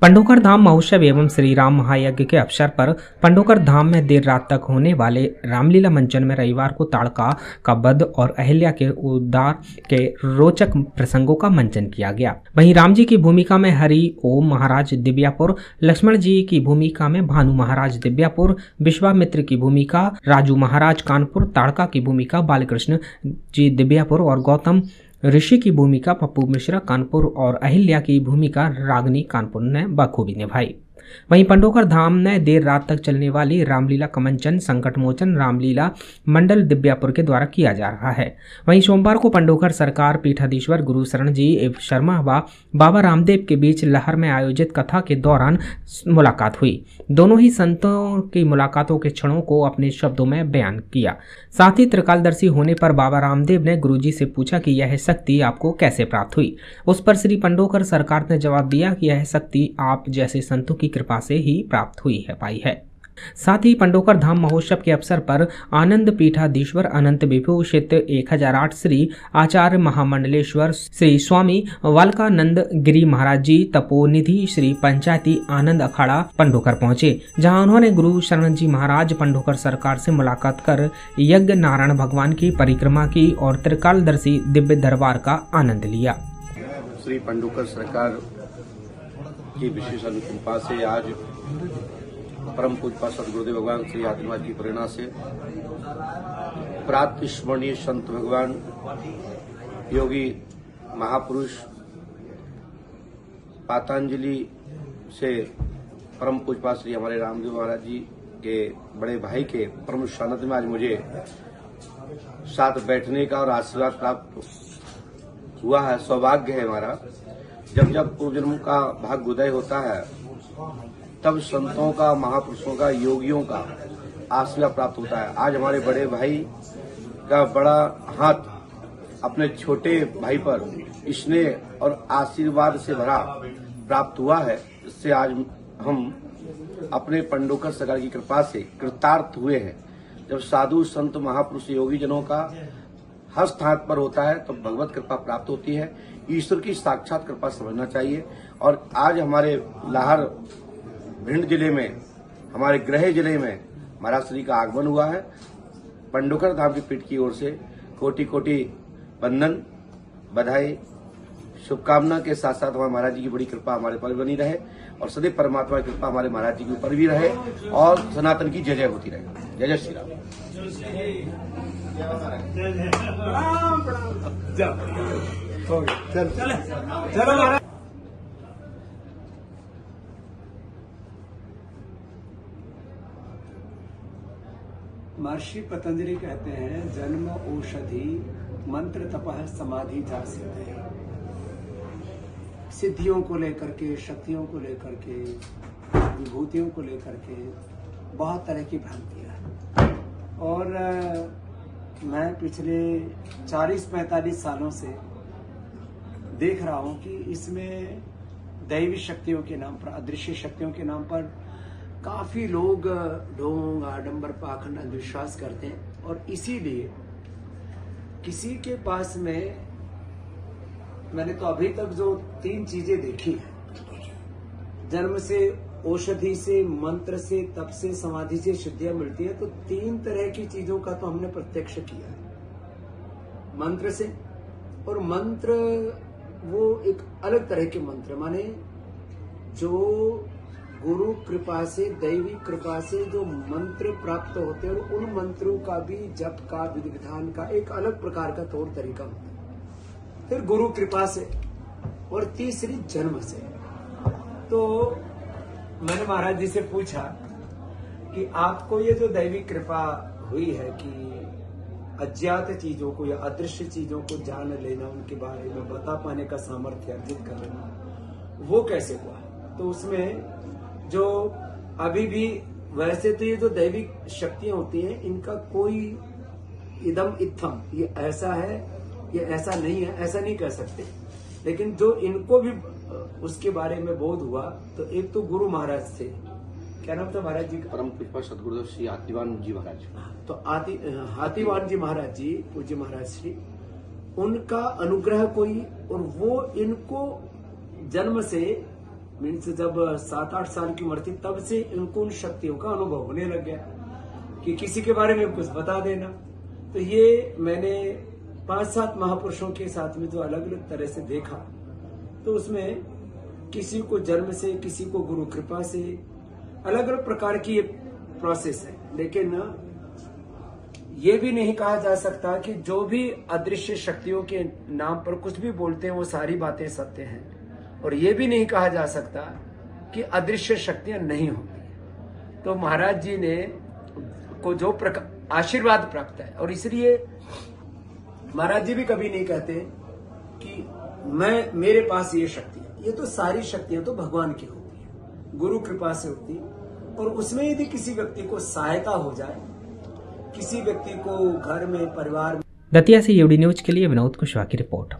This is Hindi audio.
पंडोकर धाम महोत्सव एवं श्री राम महायज्ञ के अवसर पर पंडोकर धाम में देर रात तक होने वाले रामलीला मंचन में रविवार को ताड़का का वध और अहिल्या के उद्धार के रोचक प्रसंगों का मंचन किया गया। वहीं राम जी की भूमिका में हरि ओम महाराज दिव्यापुर, लक्ष्मण जी की भूमिका में भानु महाराज दिव्यापुर, विश्वामित्र की भूमिका राजू महाराज कानपुर, ताड़का की भूमिका बालकृष्ण जी दिव्यापुर और गौतम ऋषि की भूमिका पप्पू मिश्रा कानपुर और अहिल्या की भूमिका रागनी कानपुर ने बखूबी निभाई। वहीं पंडोकर धाम में देर रात तक चलने वाली रामलीला का मंचन संकट मोचन रामलीला मंडल दिव्यापुर के द्वारा किया जा रहा है। वहीं सोमवार को पंडोकर सरकार पीठाधीश्वर गुरु शरण जी एवं शर्मा व बाबा रामदेव के बीच लहर में आयोजित कथा के दौरान मुलाकात हुई। दोनों ही संतों की मुलाकातों के क्षणों को अपने शब्दों में बयान किया। साथ ही त्रिकालदर्शी होने पर बाबा रामदेव ने गुरुजी से पूछा कि यह शक्ति आपको कैसे प्राप्त हुई। उस पर श्री पंडोकर सरकार ने जवाब दिया कि यह शक्ति आप जैसे संतों की कृपा से ही प्राप्त हुई है पाई है। साथ ही पंडोकर धाम महोत्सव के अवसर पर आनंद पीठाधीश्वर अनंत विभूषित 1008 श्री आचार्य महामंडलेश्वर श्री स्वामी वालकानंद गिरी महाराज जी तपोनिधि श्री पंचायती आनंद अखाड़ा पंडोकर पहुंचे, जहां उन्होंने गुरु शरण जी महाराज पंडोकर सरकार से मुलाकात कर यज्ञ नारायण भगवान की परिक्रमा की और त्रिकालदर्शी दिव्य दरबार का आनंद लिया। श्री पंडोकर सरकार की विशेष अनुकंपा से आज परम पूज्य सदगुरुदेव भगवान श्री आदिनाथ की प्रेरणा से प्रात स्मरणीय संत भगवान योगी महापुरुष पातंजलि से परम पूज्य श्री हमारे रामदेव महाराज जी के बड़े भाई के परम सानिध्य में आज मुझे साथ बैठने का और आशीर्वाद प्राप्त हुआ है। सौभाग्य है हमारा। जब पूर्व जन्म का भाग्य उदय होता है तब संतों का, महापुरुषों का, योगियों का आशीर्वाद प्राप्त होता है। आज हमारे बड़े भाई का बड़ा हाथ अपने छोटे भाई पर स्नेह और आशीर्वाद से भरा प्राप्त हुआ है। इससे आज हम अपने पंडोकर सरकार की कृपा से कृतार्थ हुए हैं। जब साधु संत महापुरुष योगी जनों का हस्त हाथ पर होता है तो भगवत कृपा प्राप्त होती है। ईश्वर की साक्षात कृपा समझना चाहिए। और आज हमारे लाहर भिंड जिले में, हमारे गृह जिले में महाराज श्री का आगमन हुआ है। पंडोकर धाम की पीठ की ओर से कोटि कोटि वंदन, बधाई, शुभकामना के साथ साथ हमारे महाराज जी की बड़ी कृपा हमारे पर बनी रहे और सदैव परमात्मा की कृपा हमारे महाराज जी के ऊपर भी रहे और सनातन की जय जय होती रहे। जय जय श्री राम। महर्षि पतंजलि कहते हैं जन्म औषधि मंत्र तपः समाधि जा सिद्धि। सिद्धियों को लेकर के, शक्तियों को लेकर के, विभूतियों को लेकर के बहुत तरह की भ्रांतियां हैं। और मैं पिछले 40-45 सालों से देख रहा हूं कि इसमें दैवी शक्तियों के नाम पर, अदृश्य शक्तियों के नाम पर काफी लोग ढोंग, आडंबर, पाखंड, अंधविश्वास करते हैं। और इसीलिए किसी के पास में मैंने तो अभी तक जो 3 चीजें देखी हैं, जन्म से, औषधि से, मंत्र से, तप से, समाधि से सिद्धियां मिलती है, तो 3 तरह की चीजों का तो हमने प्रत्यक्ष किया है। मंत्र से, और मंत्र वो एक अलग तरह के मंत्र, माने जो गुरु कृपा से, दैवी कृपा से जो मंत्र प्राप्त होते हैं, और उन मंत्रों का भी जप का, विधि विधान का एक अलग प्रकार का तौर तरीका होता है। फिर गुरु कृपा से, और तीसरी जन्म से। तो मैंने महाराज जी से पूछा कि आपको ये जो दैवी कृपा हुई है कि अज्ञात चीजों को या अदृश्य चीजों को जान लेना, उनके बारे में बता पाने का सामर्थ्य अर्जित कर लेना, वो कैसे हुआ? तो उसमें जो अभी भी, वैसे तो ये जो दैविक शक्तियां होती हैं, इनका कोई इदम इत्थम, ये ऐसा है, ये ऐसा नहीं है, ऐसा नहीं कह सकते। लेकिन जो इनको भी उसके बारे में बोध हुआ, तो एक तो गुरु महाराज थे, क्या नाम था महाराज जी का? परम पूज्य सदगुरुदेव श्री हाथीवान जी महाराज। तो हाथीवान जी महाराज जी, पूज्य महाराज श्री, उनका अनुग्रह कोई, और वो इनको जन्म से मीन्स जब 7-8 साल की उम्र थी तब से इनको उन शक्तियों का अनुभव होने लग गया कि किसी के बारे में कुछ बता देना। तो ये मैंने 5-7 महापुरुषों के साथ में जो अलग अलग तरह से देखा, तो उसमें किसी को जन्म से, किसी को गुरु कृपा से, अलग अलग प्रकार की ये प्रोसेस है। लेकिन ये भी नहीं कहा जा सकता कि जो भी अदृश्य शक्तियों के नाम पर कुछ भी बोलते हैं वो सारी बातें सत्य हैं, और ये भी नहीं कहा जा सकता कि अदृश्य शक्तियां नहीं होती। तो महाराज जी ने को जो आशीर्वाद प्राप्त है, और इसलिए महाराज जी भी कभी नहीं कहते कि मेरे पास ये शक्ति है। ये तो सारी शक्तियां तो भगवान की होती है, गुरु कृपा से होती है। और उसमें यदि किसी व्यक्ति को सहायता हो जाए, किसी व्यक्ति को घर में, परिवार में। दतिया से यूडी न्यूज के लिए विनोद कुशवाहा की रिपोर्ट।